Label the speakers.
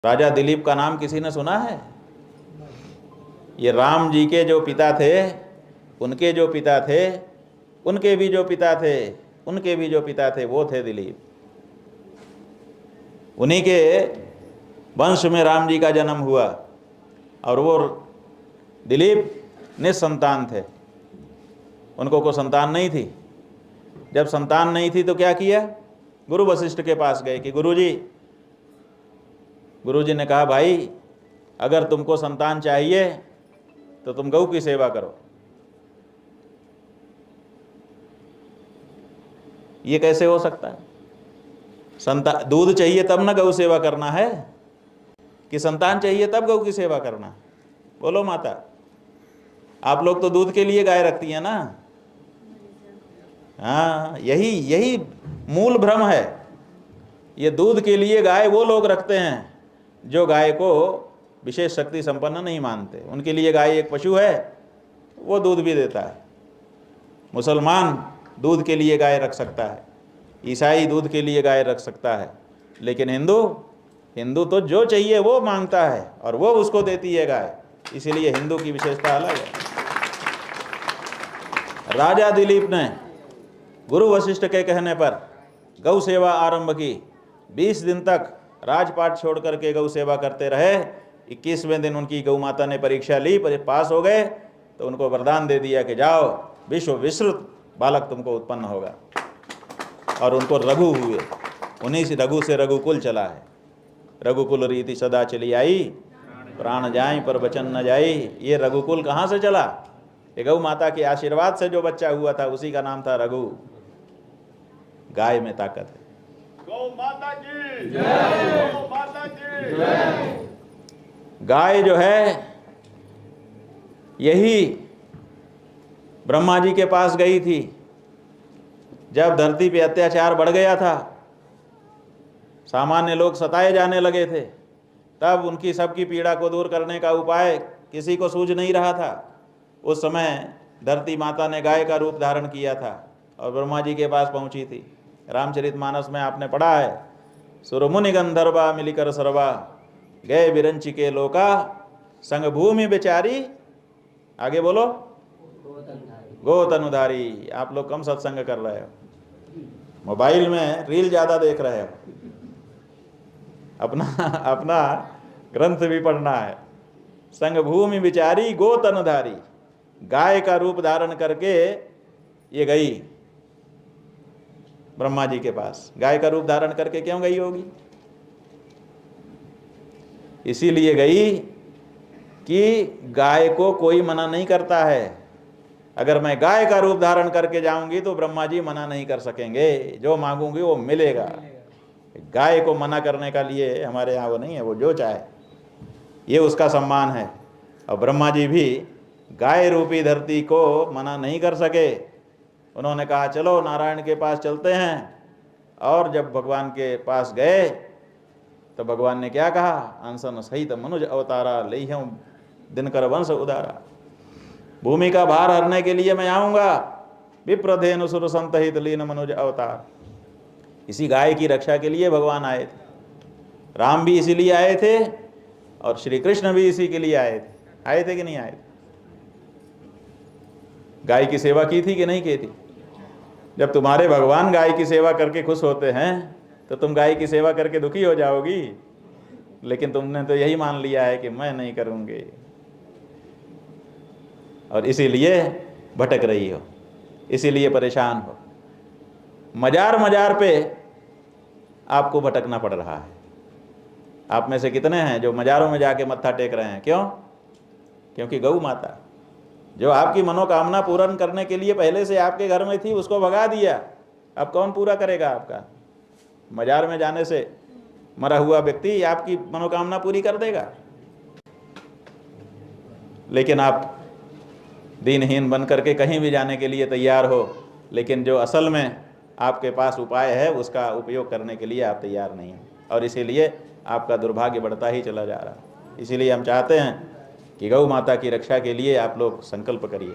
Speaker 1: राजा दिलीप का नाम किसी ने सुना है? ये राम जी के जो पिता थे, उनके जो पिता थे, उनके भी जो पिता थे, उनके भी जो पिता थे, वो थे दिलीप। उन्हीं के वंश में राम जी का जन्म हुआ। और वो दिलीप निसंतान थे, उनको कोई संतान नहीं थी। जब संतान नहीं थी तो क्या किया? गुरु वशिष्ठ के पास गए कि गुरुजी ने कहा, भाई अगर तुमको संतान चाहिए तो तुम गौ की सेवा करो। ये कैसे हो सकता है? दूध चाहिए तब ना गौ सेवा करना है, कि संतान चाहिए तब गौ की सेवा करना है? बोलो माता, आप लोग तो दूध के लिए गाय रखती हैं ना? हाँ, यही मूल भ्रम है। ये दूध के लिए गाय वो लोग रखते हैं जो गाय को विशेष शक्ति संपन्न नहीं मानते। उनके लिए गाय एक पशु है, वो दूध भी देता है। मुसलमान दूध के लिए गाय रख सकता है, ईसाई दूध के लिए गाय रख सकता है, लेकिन हिंदू तो जो चाहिए वो मांगता है और वो उसको देती है गाय। इसीलिए हिंदू की विशेषता अलग है। राजा दिलीप ने गुरु वशिष्ठ के कहने पर गौ सेवा आरंभ की। 20 दिन तक राजपाट छोड़ करके गौ सेवा करते रहे। 21वें दिन उनकी गौ माता ने परीक्षा ली, पास हो गए तो उनको वरदान दे दिया कि जाओ, विश्व विस्तृत बालक तुमको उत्पन्न होगा। और उनको रघु हुए। उन्हीं से रघुकुल चला है। रघुकुल रीति सदा चली आई, प्राण जाए पर वचन न जाई। ये रघुकुल कहाँ से चला? ये गौ माता के आशीर्वाद से जो बच्चा हुआ था, उसी का नाम था रघु। गाय में ताकत है। गौ माता की जय, गौ माता की जय। गाय जो है, यही ब्रह्मा जी के पास गई थी जब धरती पे अत्याचार बढ़ गया था, सामान्य लोग सताए जाने लगे थे। तब उनकी सबकी पीड़ा को दूर करने का उपाय किसी को सूझ नहीं रहा था। उस समय धरती माता ने गाय का रूप धारण किया था और ब्रह्मा जी के पास पहुंची थी। रामचरितमानस में आपने पढ़ा है, सुरमुनि गंधर्वा मिलिकर सर्वा, गए बिरंची के लोका, संग भूमि बेचारी, आगे बोलो, गोतनुधारी। आप लोग कम सत्संग कर रहे हो, मोबाइल में रील ज्यादा देख रहे हो, अपना ग्रंथ भी पढ़ना है। संग भूमि बिचारी गोतनुधारी, गाय का रूप धारण करके ये गई ब्रह्मा जी के पास। गाय का रूप धारण करके क्यों गई होगी? इसीलिए गई कि गाय को कोई मना नहीं करता है। अगर मैं गाय का रूप धारण करके जाऊंगी तो ब्रह्मा जी मना नहीं कर सकेंगे, जो मांगूंगी वो मिलेगा। गाय को मना करने का लिए हमारे यहाँ वो नहीं है, वो जो चाहे, ये उसका सम्मान है। और ब्रह्मा जी भी गाय रूपी धरती को मना नहीं कर सके। उन्होंने कहा चलो नारायण के पास चलते हैं। और जब भगवान के पास गए तो भगवान ने क्या कहा? अंसन सहित मनुज अवतारा, लेहूं दिनकर वंश उदारा। भूमि का भार हरने के लिए मैं आऊंगा, विप्रधेनु सुर संतहित लीन मनुज अवतार। इसी गाय की रक्षा के लिए भगवान आए थे। राम भी इसीलिए आए थे और श्री कृष्ण भी इसी के लिए आए थे। आए थे कि नहीं आए थे? गाय की सेवा की थी कि नहीं की थी? जब तुम्हारे भगवान गाय की सेवा करके खुश होते हैं तो तुम गाय की सेवा करके दुखी हो जाओगी। लेकिन तुमने तो यही मान लिया है कि मैं नहीं करूंगी, और इसीलिए भटक रही हो, इसीलिए परेशान हो। मजार पे आपको भटकना पड़ रहा है। आप में से कितने हैं जो मजारों में जाके मत्था टेक रहे हैं? क्यों? क्योंकि गौ माता जो आपकी मनोकामना पूर्ण करने के लिए पहले से आपके घर में थी, उसको भगा दिया। अब कौन पूरा करेगा आपका? मजार में जाने से मरा हुआ व्यक्ति आपकी मनोकामना पूरी कर देगा। लेकिन आप दीनहीन बन करके कहीं भी जाने के लिए तैयार हो, लेकिन जो असल में आपके पास उपाय है उसका उपयोग करने के लिए आप तैयार नहीं हैं, और इसीलिए आपका दुर्भाग्य बढ़ता ही चला जा रहा है। इसीलिए हम चाहते हैं कि गौ माता की रक्षा के लिए आप लोग संकल्प करिए।